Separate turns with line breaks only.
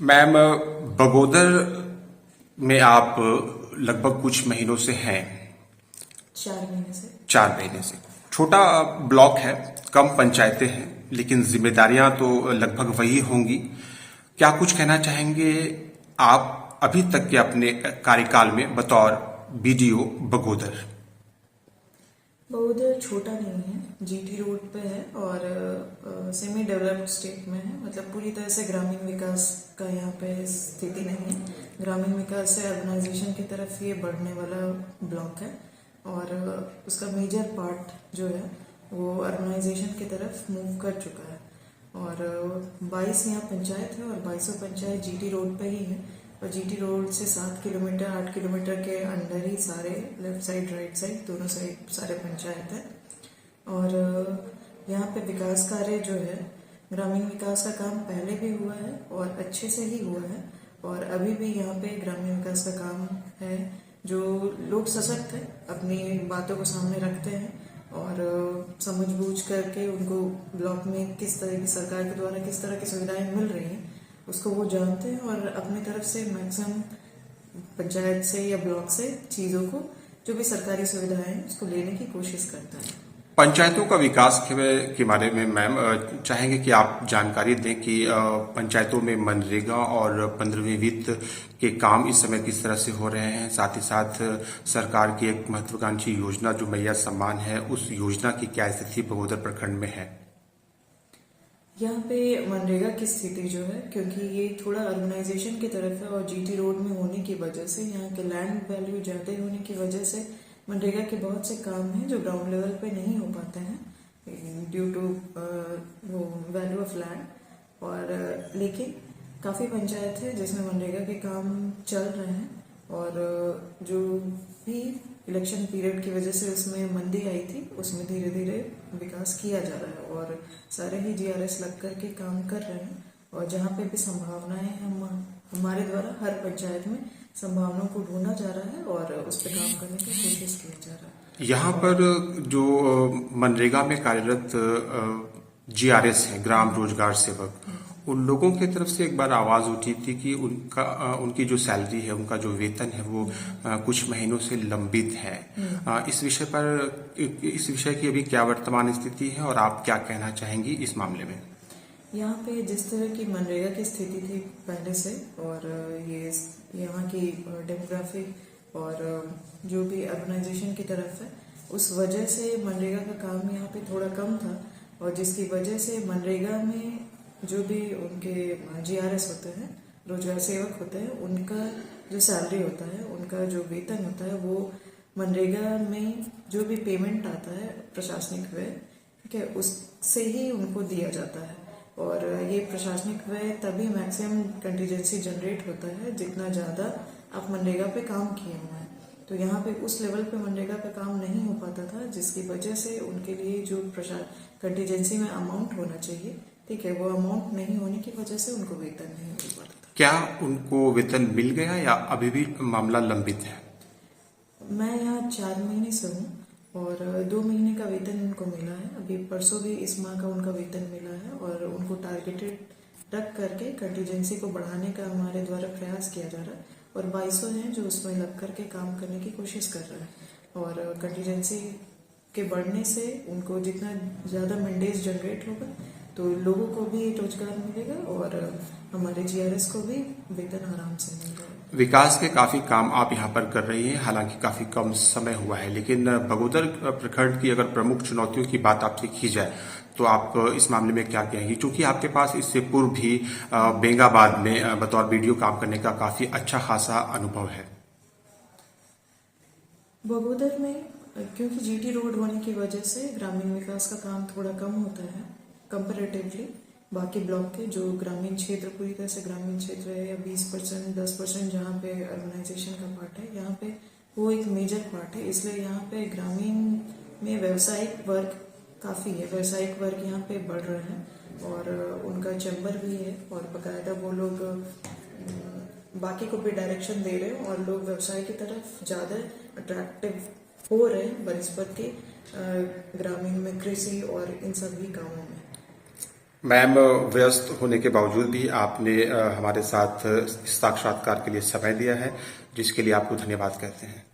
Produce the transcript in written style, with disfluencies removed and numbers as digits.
Ma'am, Bagodar में आप लगभग कुछ महीनों से हैं।
4 महीने से।
4 महीने से। छोटा ब्लॉक है, कम पंचायतें हैं, लेकिन जिम्मेदारियां तो लगभग वही होंगी। क्या कुछ कहना चाहेंगे आप अभी तक के अपने कार्यकाल में बतौर बीडीओ बगोदर?
बहुत छोटा नहीं है, जीटी रोड पे है और सेमी डेवलप्ड स्टेट में है। मतलब पूरी तरह से ग्रामीण विकास का यहाँ पे स्थिति नहीं है। ग्रामीण विकास से अर्बनाइजेशन की तरफ ये बढ़ने वाला ब्लॉक है और उसका मेजर पार्ट जो है वो अर्बनाइजेशन की तरफ मूव कर चुका है। और 22 यहाँ पंचायत है और 22 पंचायत जीटी रोड पे ही है। और जीटी रोड से 7 किलोमीटर 8 किलोमीटर के अंदर ही सारे लेफ्ट साइड राइट साइड दोनों साइड सारे पंचायत है। और यहाँ पे विकास कार्य जो है, ग्रामीण विकास का काम पहले भी हुआ है और अच्छे से ही हुआ है। और अभी भी यहाँ पे ग्रामीण विकास का काम है। जो लोग सशक्त हैं, अपनी बातों को सामने रखते हैं और समझ बूझ करके उनको ब्लॉक में किस तरह की सरकार के द्वारा किस तरह की सुविधाएं मिल रही हैं उसको वो जानते हैं और अपनी तरफ से मैक्सिमम पंचायत से या ब्लॉक से चीज़ों को, जो भी सरकारी सुविधाएं हैं उसको लेने की कोशिश करता है।
पंचायतों का विकास के बारे में मैम चाहेंगे कि आप जानकारी दें कि पंचायतों में मनरेगा और 15वीं वित्त के काम इस समय किस तरह से हो रहे हैं। साथ ही साथ सरकार की एक महत्वाकांक्षी योजना जो मैया सम्मान है, उस योजना की क्या स्थिति बगोदर प्रखंड में है?
यहाँ पे मनरेगा की स्थिति जो है, क्योंकि ये थोड़ा अर्बनाइजेशन की तरफ है और जीटी रोड में होने की वजह से, यहाँ के लैंड वैल्यू ज़्यादा होने की वजह से मनरेगा के बहुत से काम हैं जो ग्राउंड लेवल पे नहीं हो पाते हैं ड्यू टू वो वैल्यू ऑफ लैंड। और लेकिन काफ़ी पंचायत है जिसमें मनरेगा के काम चल रहे हैं और जो भी इलेक्शन पीरियड की वजह से उसमें मंदी आई थी, उसमें धीरे धीरे विकास किया जा रहा है और सारे ही जीआरएस लग करके काम कर रहे हैं। और जहाँ पे भी संभावनाएं हमारे द्वारा हर पंचायत में संभावनाओं को ढूंढा जा रहा है और उस पर काम करने की कोशिश किया जा रहा है।
यहाँ पर जो मनरेगा में कार्यरत जीआरएस है, ग्राम रोजगार सेवक, उन लोगों की तरफ से एक बार आवाज उठी थी कि उनकी जो सैलरी है, उनका जो वेतन है वो कुछ महीनों से लंबित है। इस विषय की अभी क्या वर्तमान स्थिति है और आप क्या कहना चाहेंगी इस मामले में?
यहाँ पे जिस तरह की मनरेगा की स्थिति थी पहले से और ये यहाँ की डेमोग्राफी और जो भी अर्बनाइजेशन की तरफ है, उस वजह से मनरेगा का काम यहाँ पे थोड़ा कम था और जिसकी वजह से मनरेगा में जो भी उनके जीआरएस होते हैं, रोजगार सेवक होते हैं, उनका जो सैलरी होता है, उनका जो वेतन होता है, वो मनरेगा में जो भी पेमेंट आता है प्रशासनिक व्यय, ठीक है, उससे ही उनको दिया जाता है। और ये प्रशासनिक व्यय तभी मैक्सिमम कंटीजेंसी जनरेट होता है जितना ज़्यादा आप मनरेगा पे काम किए हुए हैं। तो यहाँ पे उस लेवल पे मनरेगा पे काम नहीं हो पाता था, जिसकी वजह से उनके लिए जो कंटीजेंसी में अमाउंट होना चाहिए, ठीक है, वो अमाउंट नहीं होने की वजह से उनको वेतन नहीं मिल पाता था।
क्या उनको वेतन मिल गया या अभी भी मामला लंबित है?
मैं यहाँ 4 महीने से हूँ और 2 महीने का वेतन उनको मिला है। अभी परसों भी इस माह का उनका वेतन मिला है और उनको टारगेटेड रख करके कंटीजेंसी को बढ़ाने का हमारे द्वारा प्रयास किया जा रहा है और 2200 हैं जो उसमें लग करके काम करने की कोशिश कर रहे हैं। और कंटीजेंसी के बढ़ने से उनको जितना ज़्यादा मंडेज जनरेट होगा तो लोगों को भी रोजगार मिलेगा और हमारे जीआरएस को भी वेतन आराम से मिलेगा।
विकास के काफी काम आप यहाँ पर कर रही हैं, हालांकि काफी कम समय हुआ है, लेकिन बगोदर प्रखंड की अगर प्रमुख चुनौतियों की बात आपसे की जाए तो आप इस मामले में क्या कहेंगी? क्योंकि आपके पास इससे पूर्व भी बेंगाबाद में बतौर बीडीओ काम करने का काफी अच्छा खासा अनुभव है।
बगोदर में क्योंकि जीटी रोड होने की वजह से ग्रामीण विकास का काम थोड़ा कम होता है कंपेरेटिवली बाकी ब्लॉक के। जो ग्रामीण क्षेत्र पूरी तरह से ग्रामीण क्षेत्र है या 20% 10% जहाँ पे अर्बनाइजेशन का पार्ट है, यहाँ पे वो एक मेजर पार्ट है। इसलिए यहाँ पे ग्रामीण में व्यावसायिक वर्ग काफ़ी है, व्यावसायिक वर्ग यहाँ पे बढ़ रहे हैं और उनका चैम्बर भी है और बाकायदा वो लोग बाकी को भी डायरेक्शन दे रहे हैं और लोग व्यवसाय की तरफ ज़्यादा अट्रैक्टिव हो रहे हैं बनस्पत के ग्रामीण में कृषि और इन सभी कामों में।
मैम, व्यस्त होने के बावजूद भी आपने हमारे साथ इस साक्षात्कार के लिए समय दिया है, जिसके लिए आपको धन्यवाद कहते हैं।